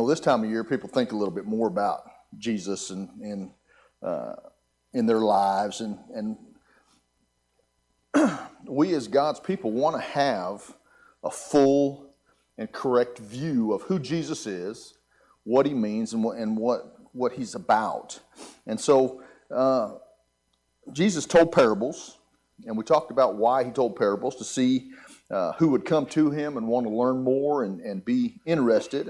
this time of year, people think a little bit more about Jesus and in their lives, and we as God's people want to have a full and correct view of who Jesus is, what he means, and what he's about. And so Jesus told parables, and we talked about why he told parables, to see who would come to him and want to learn more and be interested.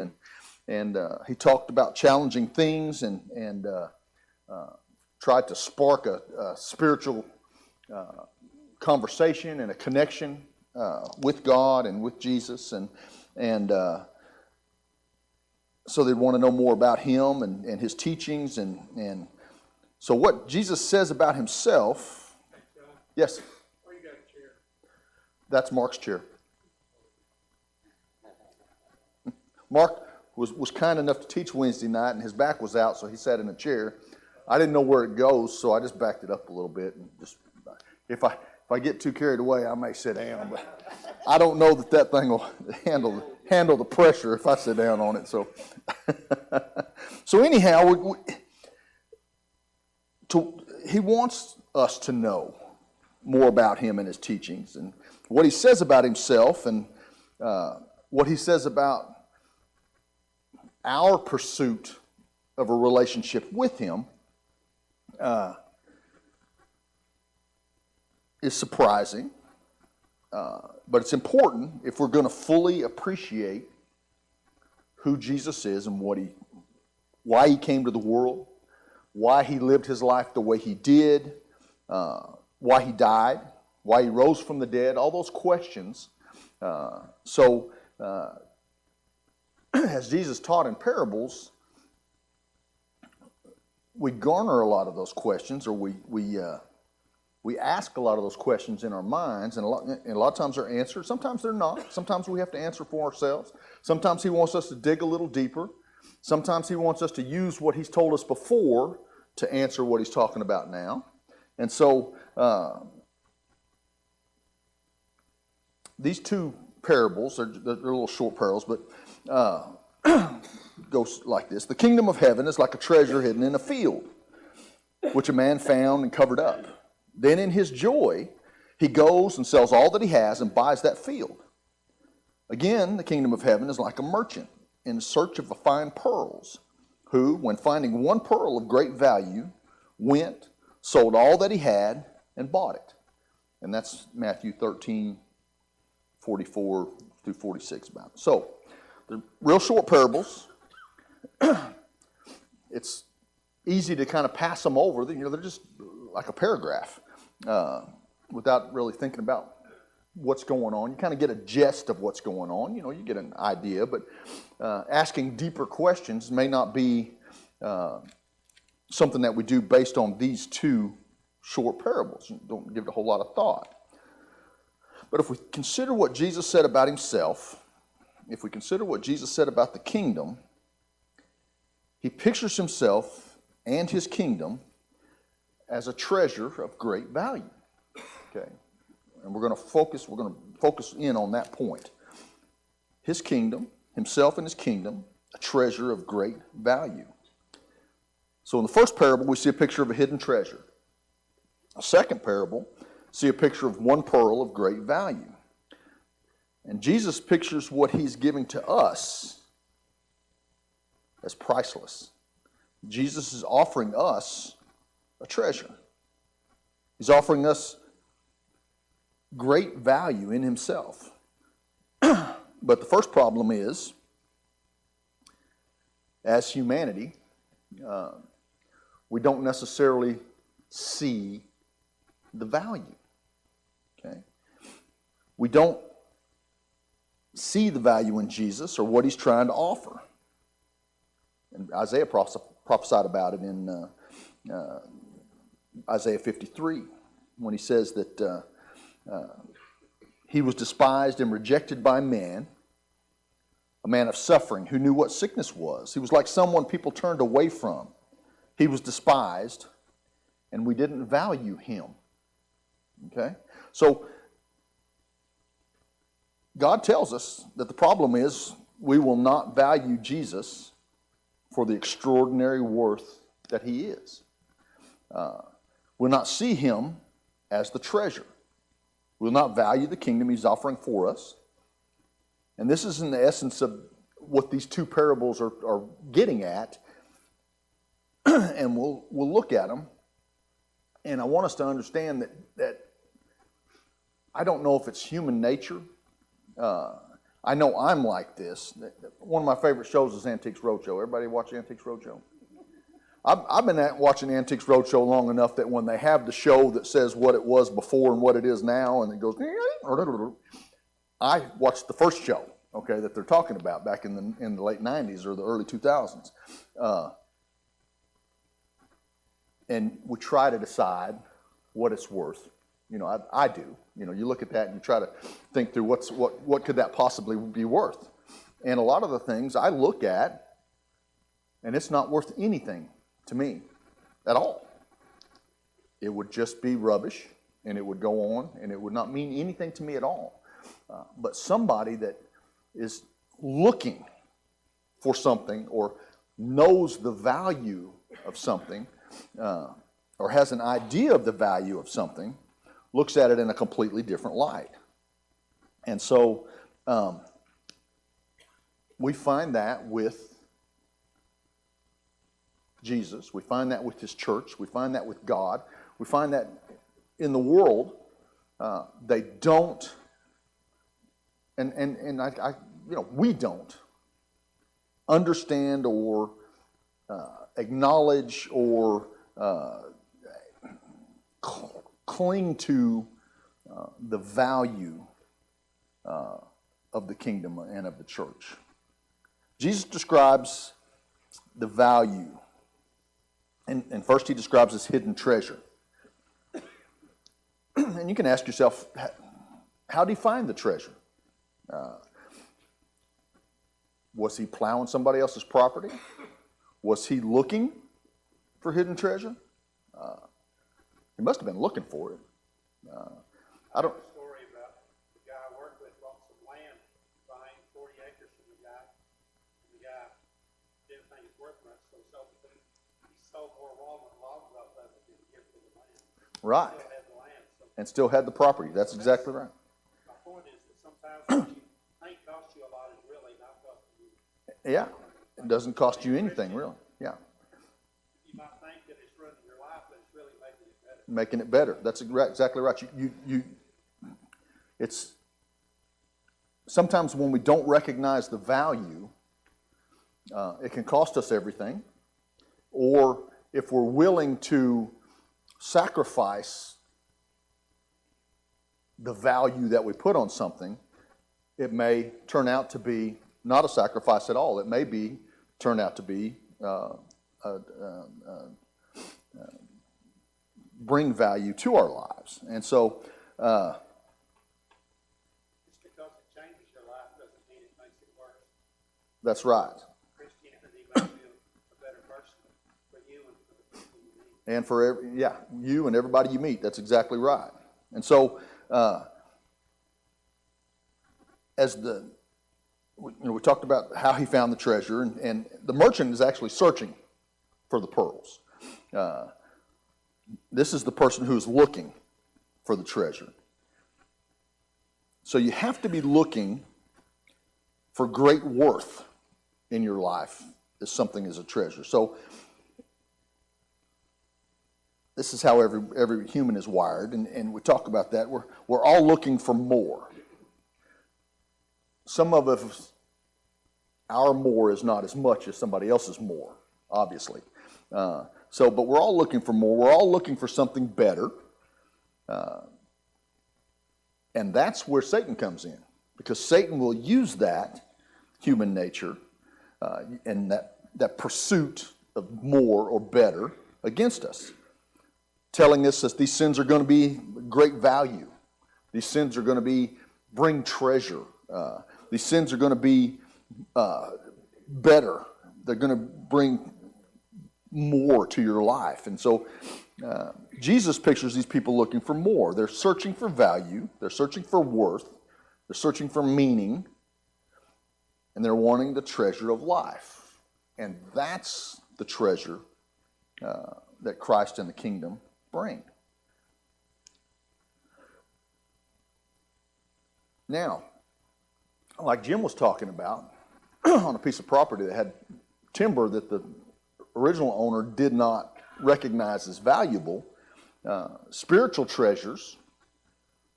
And he talked about challenging things and tried to spark a spiritual conversation and a connection with God and with Jesus. And so they'd want to know more about him and his teachings. And so what Jesus says about himself. Yes? Why you got a chair? That's Mark's chair. Mark was kind enough to teach Wednesday night, and his back was out, so he sat in a chair. I didn't know where it goes, so I just backed it up a little bit. And just if I get too carried away, I may sit down. But I don't know that thing will handle the pressure if I sit down on it. So, so anyhow, he wants us to know more about him and his teachings and what he says about himself and what he says about our pursuit of a relationship with him is surprising, but it's important if we're going to fully appreciate who Jesus is and why he came to the world, why he lived his life the way he did, why he died, why he rose from the dead, all those questions. As Jesus taught in parables, we garner a lot of those questions, or we ask a lot of those questions in our minds, and a lot of times they're answered. Sometimes they're not. Sometimes we have to answer for ourselves. Sometimes he wants us to dig a little deeper. Sometimes he wants us to use what he's told us before to answer what he's talking about now. And so these two parables, they're little short parables, but goes like this. The kingdom of heaven is like a treasure hidden in a field, which a man found and covered up. Then in his joy, he goes and sells all that he has and buys that field. Again, the kingdom of heaven is like a merchant in search of fine pearls, who, when finding one pearl of great value, went, sold all that he had, and bought it. And that's Matthew 13, 44 through 46 about it. So, they're real short parables. It's easy to kind of pass them over. They're just like a paragraph without really thinking about what's going on. You kind of get a gist of what's going on. You get an idea, but asking deeper questions may not be something that we do based on these two short parables. You don't give it a whole lot of thought. But if we consider what Jesus said about himself, if we consider what Jesus said about the kingdom, he pictures himself and his kingdom as a treasure of great value. Okay, and we're going to focus in on that point. His kingdom, himself and his kingdom, a treasure of great value. So in the first parable, we see a picture of a hidden treasure. A second parable, see a picture of one pearl of great value. And Jesus pictures what he's giving to us as priceless. Jesus is offering us a treasure. He's offering us great value in himself. But the first problem is, as humanity, we don't necessarily see the value. Okay? We don't see the value in Jesus or what he's trying to offer. And Isaiah prophesied about it in Isaiah 53 when he says that he was despised and rejected by man, a man of suffering who knew what sickness was. He was like someone people turned away from. He was despised, and we didn't value him. Okay? So, God tells us that the problem is we will not value Jesus for the extraordinary worth that he is. We'll not see him as the treasure. We'll not value the kingdom he's offering for us. And this is in the essence of what these two parables are getting at. And we'll look at them. And I want us to understand that I don't know if it's human nature. I know I'm like this. One of my favorite shows is Antiques Roadshow. Everybody watch Antiques Roadshow? I've been watching Antiques Roadshow long enough that when they have the show that says what it was before and what it is now, and it goes, I watched the first show, okay, that they're talking about back in the late 90s or the early 2000s. And we try to decide what it's worth. You know, I do. You know, you look at that and you try to think through what could that possibly be worth. And a lot of the things I look at, and it's not worth anything to me at all. It would just be rubbish, and it would go on, and it would not mean anything to me at all. But somebody that is looking for something or knows the value of something or has an idea of the value of something looks at it in a completely different light. And so we find that with Jesus. We find that with his church. We find that with God. We find that in the world, they don't, and I we don't understand or acknowledge or cling to the value of the kingdom and of the church. Jesus describes the value, and first he describes this hidden treasure. And you can ask yourself, how did he find the treasure? Was he plowing somebody else's property? Was he looking for hidden treasure? He must have been looking for it. I don't. Story about the guy I worked with bought some land behind 40 acres from the guy. And the guy didn't think it's worth much, so he sold more walnut logs off of it than he gave for the land. Right. Still had the land. So And still had the property. That's exactly right. my point is that sometimes what you think costs you a lot is really not costing you. Yeah. It doesn't cost you anything, really. Yeah. You might think that it's ruining your life, but it's really making it better. Making it better. That's exactly right. It's sometimes when we don't recognize the value, it can cost us everything. Or if we're willing to sacrifice the value that we put on something, it may turn out to be not a sacrifice at all. It may turn out to be bring value to our lives. And so Just because it changes your life doesn't mean it makes it worse. that's right. Christianity makes you a better person for you and for the people you meet. And for you and everybody you meet. That's exactly right. And so we talked about how he found the treasure, and the merchant is actually searching for the pearls. This is the person who's looking for the treasure. So you have to be looking for great worth in your life if something is a treasure. So this is how every human is wired, and we talk about that. We're all looking for more. Some of us, our more is not as much as somebody else's more, obviously. But we're all looking for more. We're all looking for something better. And that's where Satan comes in, because Satan will use that human nature and that pursuit of more or better against us, telling us that these sins are going to be great value. These sins are going to bring treasure. These sins are going to be better. They're going to bring more to your life. And so Jesus pictures these people looking for more. They're searching for value. They're searching for worth. They're searching for meaning, and they're wanting the treasure of life. And that's the treasure that Christ and the kingdom bring. Now, like Jim was talking about, on a piece of property that had timber that the original owner did not recognize as valuable, spiritual treasures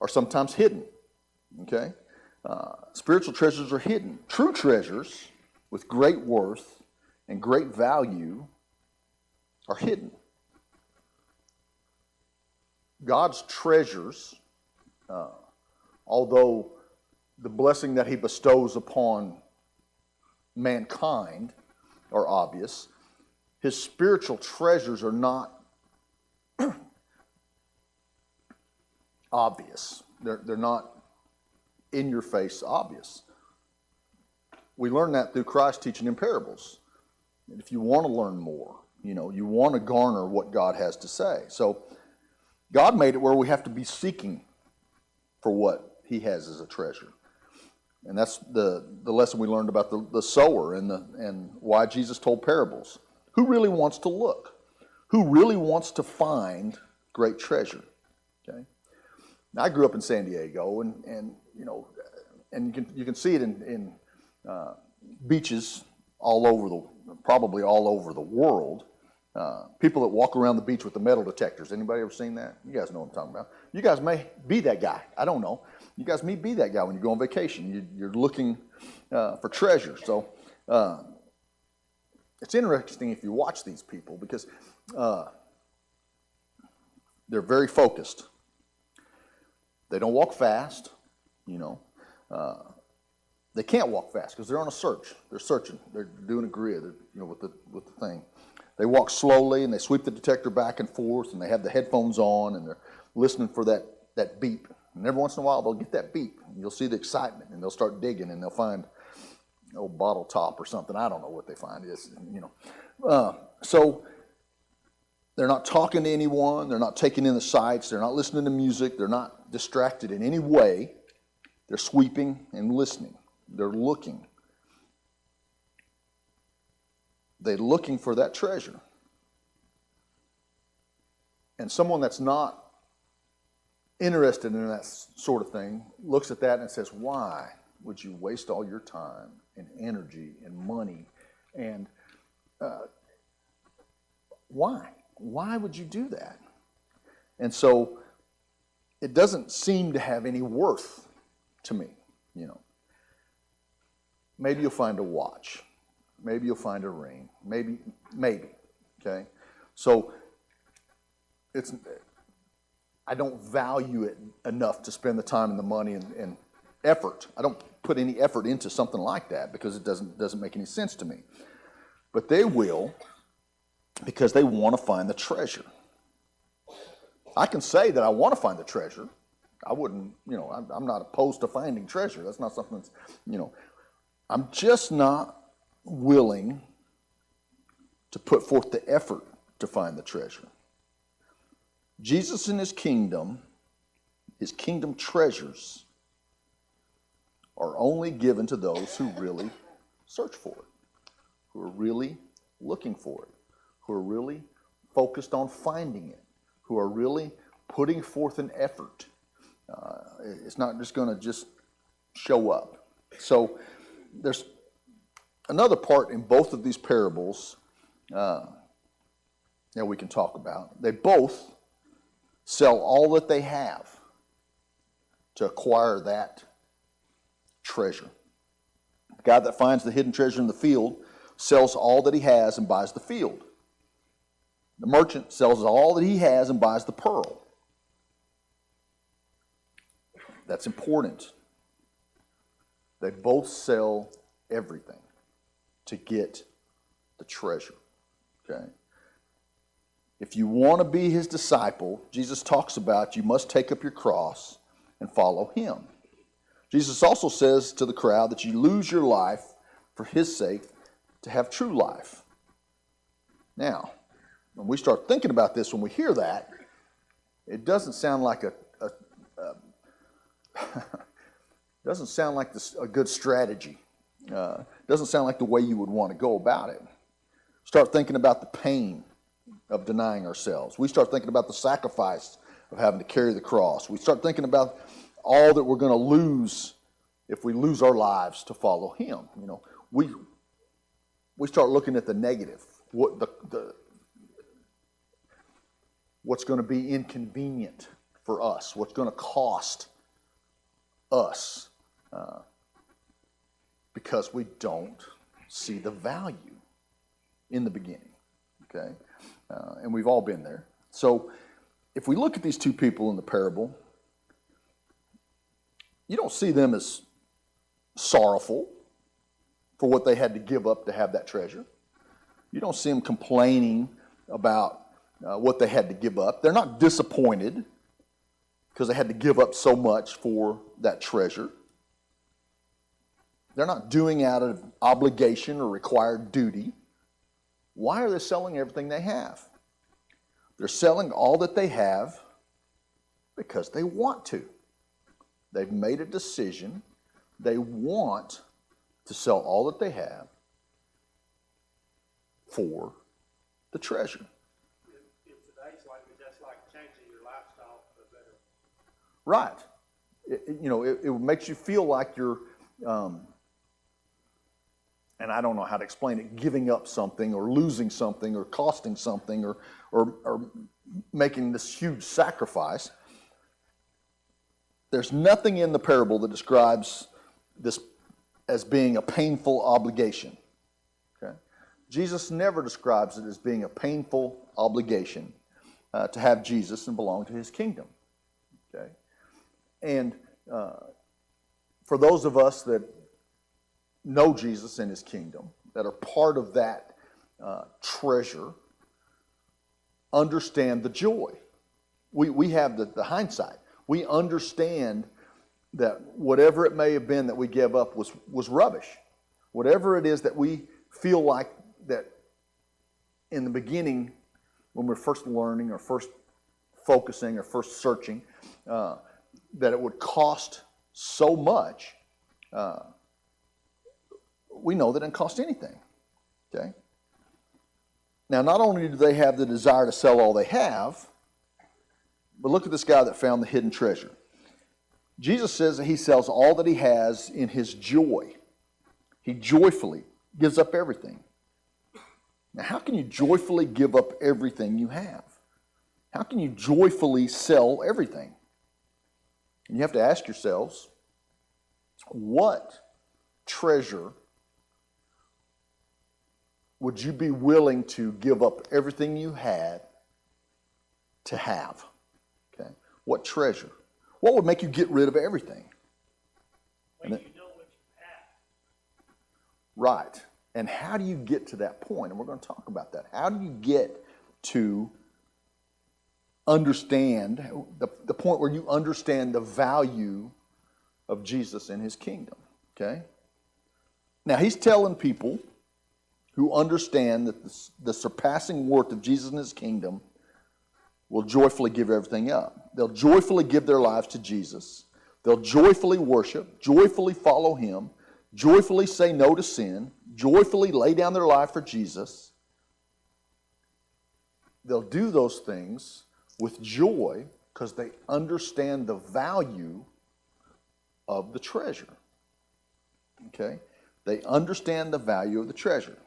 are sometimes hidden. Okay? Spiritual treasures are hidden. True treasures with great worth and great value are hidden. God's treasures, although the blessing that he bestows upon mankind are obvious, his spiritual treasures are not obvious. They're not in your face obvious. We learn that through Christ teaching in parables. And if you want to learn more, you want to garner what God has to say. So God made it where we have to be seeking for what he has as a treasure. And that's the lesson we learned about the sower and why Jesus told parables. Who really wants to look? Who really wants to find great treasure? Okay. Now, I grew up in San Diego, and you can see it in beaches probably all over the world. People that walk around the beach with the metal detectors. Anybody ever seen that? You guys know what I'm talking about. You guys may be that guy. I don't know. You guys may be that guy when you go on vacation. You're looking for treasure. So it's interesting if you watch these people because they're very focused. They don't walk fast, They can't walk fast because they're on a search. They're searching. They're doing a grid, with the thing. They walk slowly and they sweep the detector back and forth and they have the headphones on and they're listening for that beep. And every once in a while they'll get that beep. And you'll see the excitement and they'll start digging and they'll find an old bottle top or something. I don't know what they find. So they're not talking to anyone. They're not taking in the sights. They're not listening to music. They're not distracted in any way. They're sweeping and listening. They're looking. They're looking for that treasure. And someone that's not interested in that sort of thing looks at that and says, why would you waste all your time and energy and money? And why? Why would you do that? And so it doesn't seem to have any worth to me, Maybe you'll find a watch. Maybe you'll find a ring. Maybe, okay? So I don't value it enough to spend the time and the money and effort. I don't put any effort into something like that because it doesn't make any sense to me. But they will because they want to find the treasure. I can say that I want to find the treasure. I wouldn't, I'm not opposed to finding treasure. That's not something that's, I'm just not willing to put forth the effort to find the treasure. Jesus and his kingdom treasures are only given to those who really search for it, who are really looking for it, who are really focused on finding it, who are really putting forth an effort. It's not just going to just show up. So there's another part in both of these parables that we can talk about. They both sell all that they have to acquire that treasure. The guy that finds the hidden treasure in the field sells all that he has and buys the field. The merchant sells all that he has and buys the pearl. That's important. They both sell everything to get the treasure. Okay? If you want to be his disciple, Jesus talks about you must take up your cross and follow him. Jesus also says to the crowd that you lose your life for his sake to have true life. Now, when we start thinking about this, when we hear that, it doesn't sound like Doesn't sound like a good strategy. Doesn't sound like the way you would want to go about it. Start thinking about the pain of denying ourselves. We start thinking about the sacrifice of having to carry the cross. We start thinking about all that we're going to lose if we lose our lives to follow him. You know, we start looking at the negative, what's going to be inconvenient for us, what's going to cost us, because we don't see the value in the beginning. Okay, and we've all been there. So if we look at these two people in the parable, you don't see them as sorrowful for what they had to give up to have that treasure. You don't see them complaining about what they had to give up. They're not disappointed because they had to give up so much for that treasure. They're not doing out of obligation or required duty. Why are they selling everything they have? They're selling all that they have because they want to. They've made a decision. They want to sell all that they have for the treasure. In today's language, that's like changing your lifestyle for the better. Right. It makes you feel like you're, and I don't know how to explain it, giving up something or losing something or costing something or making this huge sacrifice. There's nothing in the parable that describes this as being a painful obligation. Okay? Jesus never describes it as being a painful obligation to have Jesus and belong to his kingdom. Okay? And for those of us that know Jesus and his kingdom, that are part of that treasure, understand the joy. We have the hindsight. We understand that whatever it may have been that we gave up was rubbish. Whatever it is that we feel like that in the beginning, when we're first learning or first focusing or first searching, that it would cost so much, we know that it didn't cost anything. Okay? Now, not only do they have the desire to sell all they have, but look at this guy that found the hidden treasure. Jesus says that he sells all that he has in his joy. He joyfully gives up everything. Now, how can you joyfully give up everything you have? How can you joyfully sell everything? And you have to ask yourselves, what treasure would you be willing to give up everything you had to have? Okay. What treasure? What would make you get rid of everything? When you know what you have. Right. And how do you get to that point? And we're going to talk about that. How do you get to understand the point where you understand the value of Jesus and his kingdom? Okay? Now, he's telling people who understand that the surpassing worth of Jesus and his kingdom will joyfully give everything up. They'll joyfully give their lives to Jesus. They'll joyfully worship, joyfully follow him, joyfully say no to sin, joyfully lay down their life for Jesus. They'll do those things with joy because they understand the value of the treasure. Okay? They understand the value of the treasure.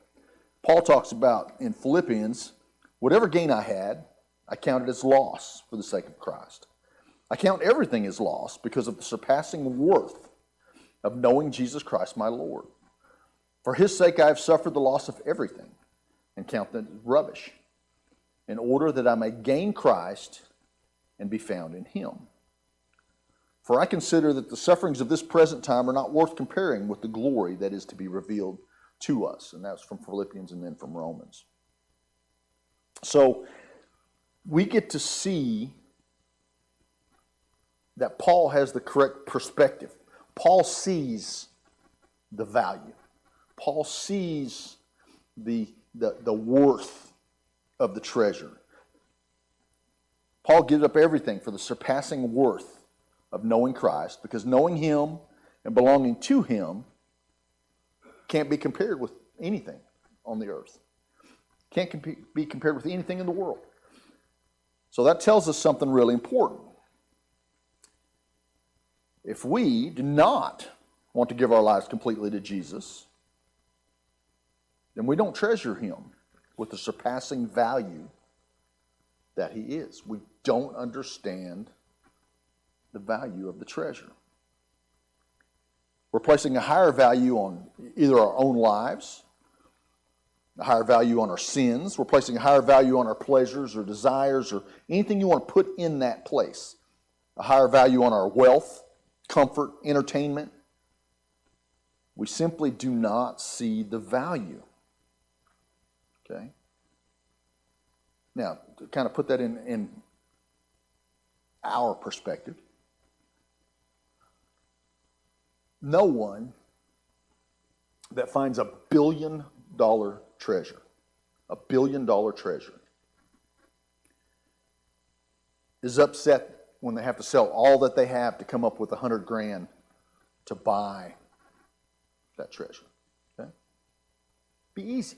Paul talks about in Philippians, whatever gain I had, I counted as loss for the sake of Christ. I count everything as loss because of the surpassing worth of knowing Jesus Christ my Lord. For his sake I have suffered the loss of everything and count that as rubbish, in order that I may gain Christ and be found in him. For I consider that the sufferings of this present time are not worth comparing with the glory that is to be revealed to us. And that's from Philippians and then from Romans. So we get to see that Paul has the correct perspective. Paul sees the value. Paul sees the worth of the treasure. Paul gives up everything for the surpassing worth of knowing Christ, because knowing him and belonging to him can't be compared with anything on the earth. Can't be compared with anything in the world. So that tells us something really important. If we do not want to give our lives completely to Jesus, then we don't treasure him with the surpassing value that he is. We don't understand the value of the treasure. We're placing a higher value on either our own lives, a higher value on our sins. We're placing a higher value on our pleasures or desires or anything you want to put in that place. A higher value on our wealth, comfort, entertainment. We simply do not see the value. Okay? Now, to kind of put that in our perspective, no one that finds $1 billion treasure, $1 billion treasure, is upset when they have to sell all that they have to come up with $100,000 to buy that treasure. Okay? Be easy.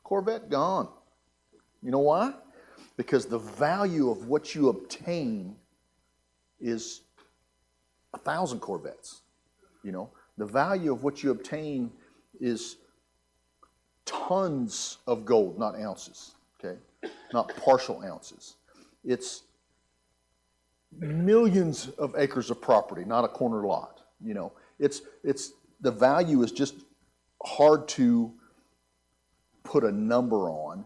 Corvette gone. You know why? Because the value of what you obtain is 1,000 Corvettes. You know, the value of what you obtain is tons of gold, not ounces. Okay, not partial ounces. It's millions of acres of property, not a corner lot. You know, it's the value is just hard to put a number on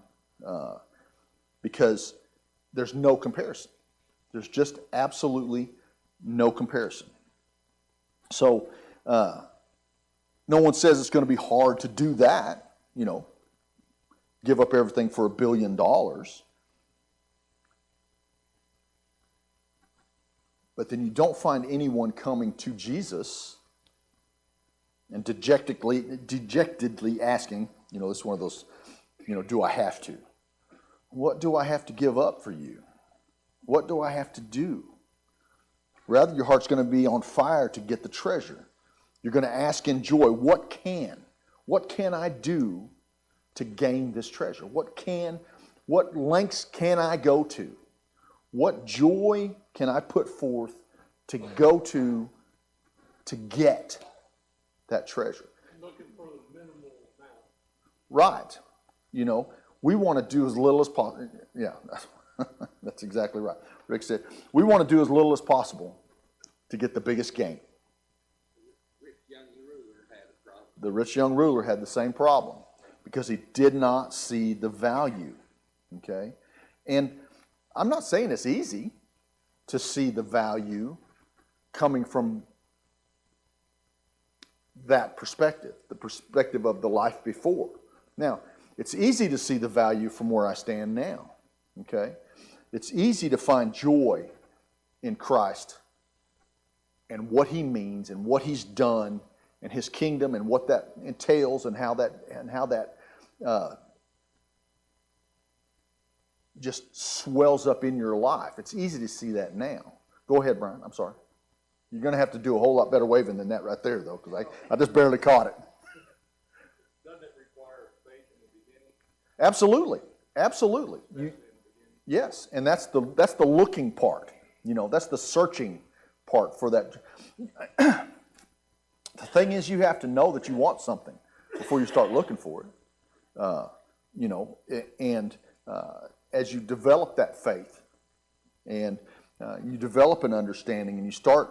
because there's no comparison. There's just absolutely no comparison. So no one says it's going to be hard to do that, you know, give up everything for $1 billion. But then you don't find anyone coming to Jesus and dejectedly asking, you know, it's one of those, you know, do I have to? What do I have to give up for you? What do I have to do? Rather, your heart's going to be on fire to get the treasure. You're going to ask in joy, what can I do to gain this treasure? What lengths can I go to? What joy can I put forth to go to get that treasure? Looking for the minimal amount. Right. You know, we want to do as little as possible. Yeah, that's exactly right. Rick said, we want to do as little as possible to get the biggest gain. The rich young ruler had the same problem because he did not see the value. Okay? And I'm not saying it's easy to see the value coming from that perspective, the perspective of the life before. Now, it's easy to see the value from where I stand now. Okay? It's easy to find joy in Christ and what he means and what he's done and his kingdom and what that entails and how that just swells up in your life. It's easy to see that now. Go ahead, Brian. I'm sorry. You're going to have to do a whole lot better waving than that right there, though, because I just barely caught it. Doesn't it require faith in the beginning? Absolutely. Absolutely. Yes, and that's the looking part. You know, that's the searching part for that. The thing is, you have to know that you want something before you start looking for it. You know, and as you develop that faith and you develop an understanding and you start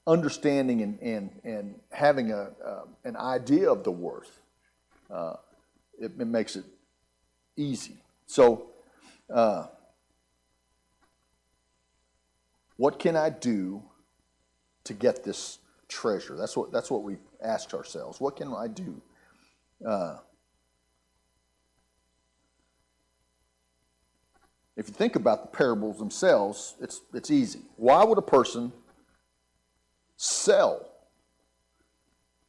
understanding and having an idea of the worth, it makes it easy. So, what can I do to get this treasure? That's what we asked ourselves. What can I do? If you think about the parables themselves, it's easy. Why would a person sell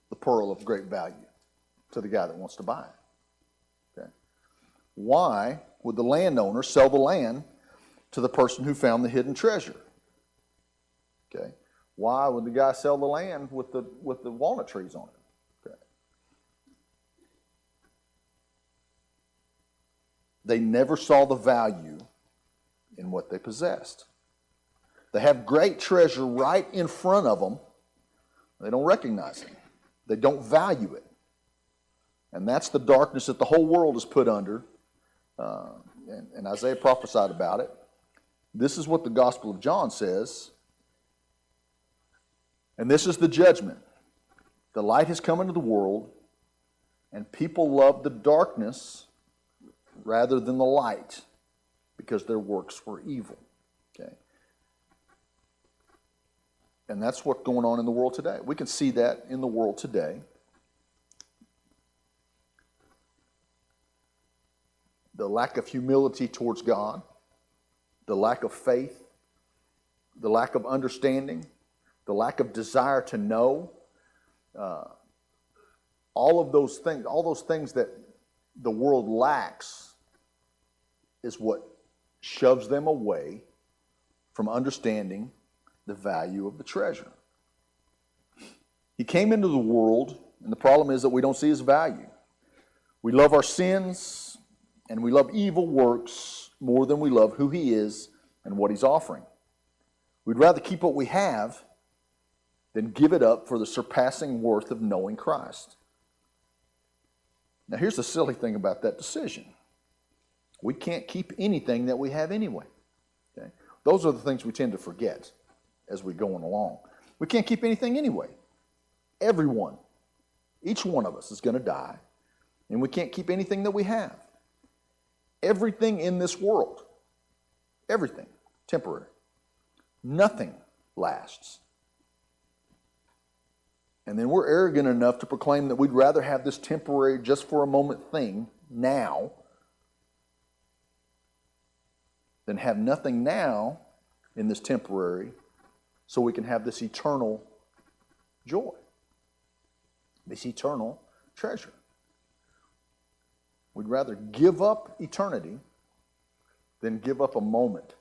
the pearl of great value to the guy that wants to buy it? Okay. Why would the landowner sell the land to the person who found the hidden treasure? Okay. Why would the guy sell the land with the walnut trees on it? Okay. They never saw the value in what they possessed. They have great treasure right in front of them. They don't recognize it. They don't value it. And that's the darkness that the whole world is put under. And Isaiah prophesied about it. This is what the Gospel of John says. And this is the judgment. The light has come into the world, and people love the darkness rather than the light because their works were evil. Okay? And that's what's going on in the world today. We can see that in the world today. The lack of humility towards God, the lack of faith, the lack of understanding, the lack of desire to know, all of those things that the world lacks is what shoves them away from understanding the value of the treasure. He came into the world, and the problem is that we don't see his value. We love our sins, and we love evil works more than we love who he is and what he's offering. We'd rather keep what we have than give it up for the surpassing worth of knowing Christ. Now, here's the silly thing about that decision. We can't keep anything that we have anyway. Okay? Those are the things we tend to forget as we're going along. We can't keep anything anyway. Everyone, each one of us is going to die, and we can't keep anything that we have. Everything in this world, everything, temporary. Nothing lasts. And then we're arrogant enough to proclaim that we'd rather have this temporary, just for a moment thing now than have nothing now in this temporary so we can have this eternal joy, this eternal treasure. We'd rather give up eternity than give up a moment,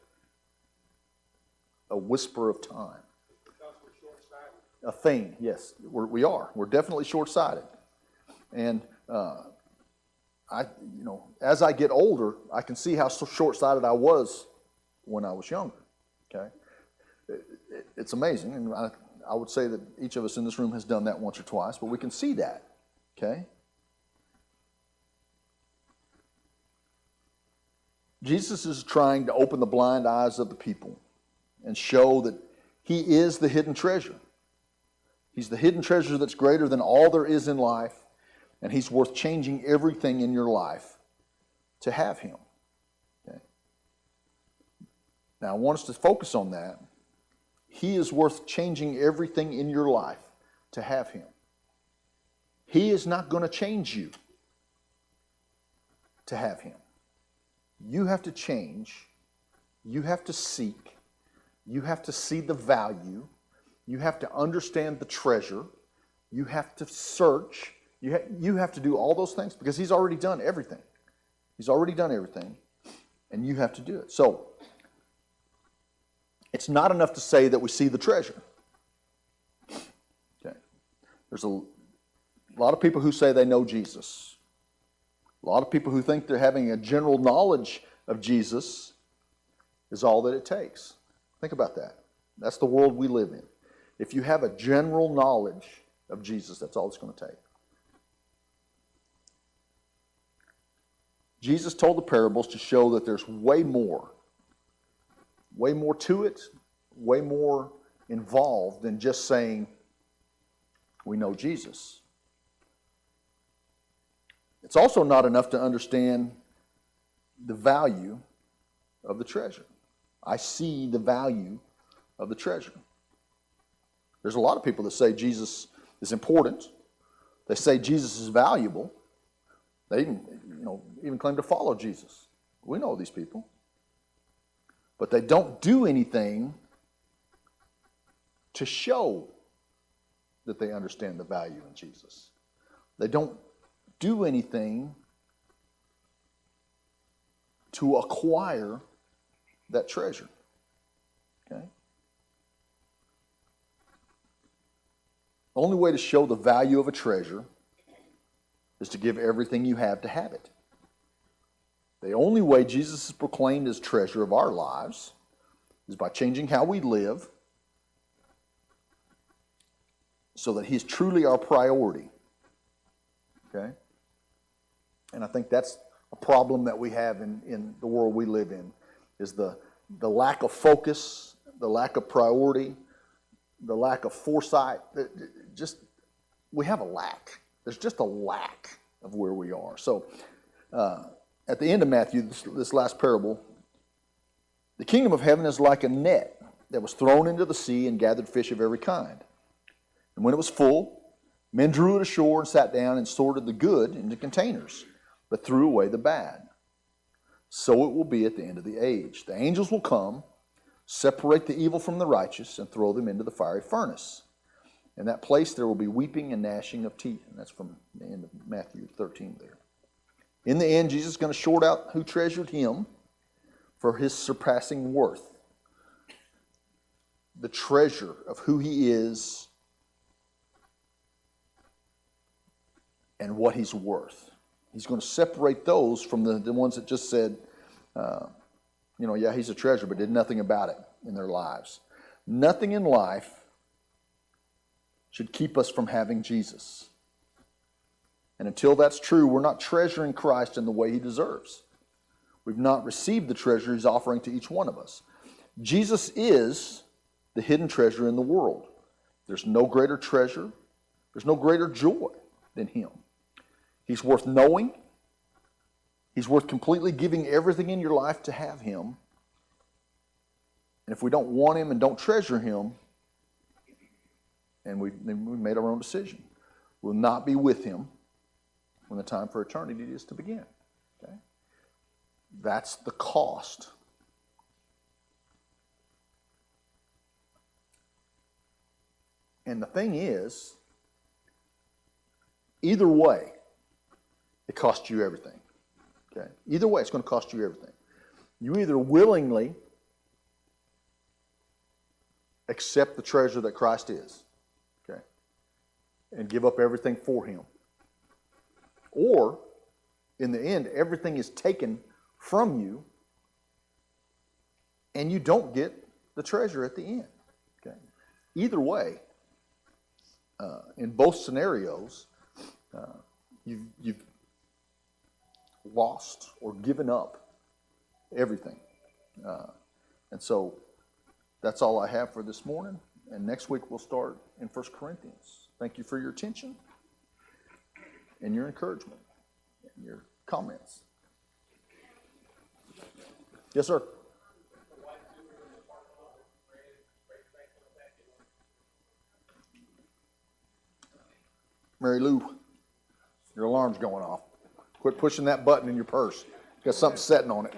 a whisper of time. Because we're short-sighted. A thing, yes, we are. We're definitely short-sighted. And as I get older, I can see how short-sighted I was when I was younger. Okay, it's amazing, and I would say that each of us in this room has done that once or twice, but we can see that. Okay. Jesus is trying to open the blind eyes of the people and show that he is the hidden treasure. He's the hidden treasure that's greater than all there is in life, and he's worth changing everything in your life to have him. Okay? Now, I want us to focus on that. He is worth changing everything in your life to have him. He is not going to change you to have him. You have to change. You have to seek. You have to see the value. You have to understand the treasure. You have to search. You have to do all those things because he's already done everything. He's already done everything, and you have to do it. So, it's not enough to say that we see the treasure. Okay. There's a lot of people who say they know Jesus. A lot of people who think they're having a general knowledge of Jesus is all that it takes. Think about that. That's the world we live in. If you have a general knowledge of Jesus, that's all it's going to take. Jesus told the parables to show that there's way more to it, way more involved than just saying we know Jesus. It's also not enough to understand the value of the treasure. I see the value of the treasure. There's a lot of people that say Jesus is important. They say Jesus is valuable. They even claim to follow Jesus. We know these people. But they don't do anything to show that they understand the value in Jesus. They don't do anything to acquire that treasure. Okay? The only way to show the value of a treasure is to give everything you have to have it. The only way Jesus is proclaimed as treasure of our lives is by changing how we live so that he's truly our priority. Okay? And I think that's a problem that we have in the world we live in, is the lack of focus, the lack of priority, the lack of foresight. We have a lack. There's just a lack of where we are. So at the end of Matthew, this last parable, the kingdom of heaven is like a net that was thrown into the sea and gathered fish of every kind. And when it was full, men drew it ashore and sat down and sorted the good into containers, but threw away the bad. So it will be at the end of the age. The angels will come, separate the evil from the righteous, and throw them into the fiery furnace. In that place there will be weeping and gnashing of teeth. And that's from the end of Matthew 13 there. In the end, Jesus is going to sort out who treasured him for his surpassing worth. The treasure of who he is and what he's worth. He's going to separate those from the ones that just said, he's a treasure, but did nothing about it in their lives. Nothing in life should keep us from having Jesus. And until that's true, we're not treasuring Christ in the way he deserves. We've not received the treasure he's offering to each one of us. Jesus is the hidden treasure in the world. There's no greater treasure, there's no greater joy than him. He's worth knowing. He's worth completely giving everything in your life to have him. And if we don't want him and don't treasure him, and we made our own decision, we'll not be with him when the time for eternity is to begin. Okay? That's the cost. And the thing is, either way, it costs you everything. Okay? Either way, it's going to cost you everything. You either willingly accept the treasure that Christ is, okay, and give up everything for him. Or, in the end, everything is taken from you and you don't get the treasure at the end. Okay? Either way, in both scenarios, you've lost or given up everything. And so that's all I have for this morning. And next week we'll start in 1 Corinthians. Thank you for your attention and your encouragement and your comments. Yes, sir. Mary Lou, your alarm's going off. Quit pushing that button in your purse. Got something setting on it.